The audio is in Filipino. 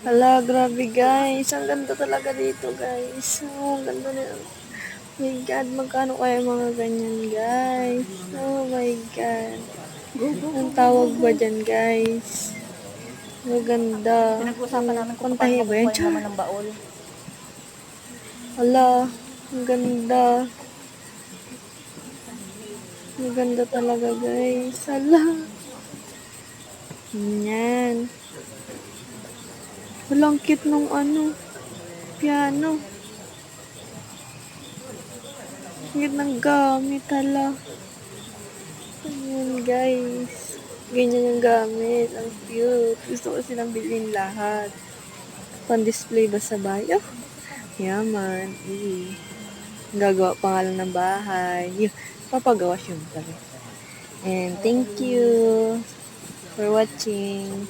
Hala, grabe guys. Ang ganda talaga dito guys. Oh, ang ganda na. My God, magkano kaya mga ganyan guys? Oh my God. Ang tawag ba dyan guys? Maganda. Pinag-uusapan namin kung paano Pantahe ba makukuha yan? yung Char! laman ng baul. Hala, ang ganda. Maganda talaga guys. Hala. Yan. Walang cute nung piano. Cute ng gamit, hala. Ayan guys. Ganyan yung gamit. Ang cute. Gusto ko silang bilhin lahat. Pan-display ba sa bayo? Yaman. Gagawa pa nga lang ng bahay. Papagawa siya talaga. And thank you for watching.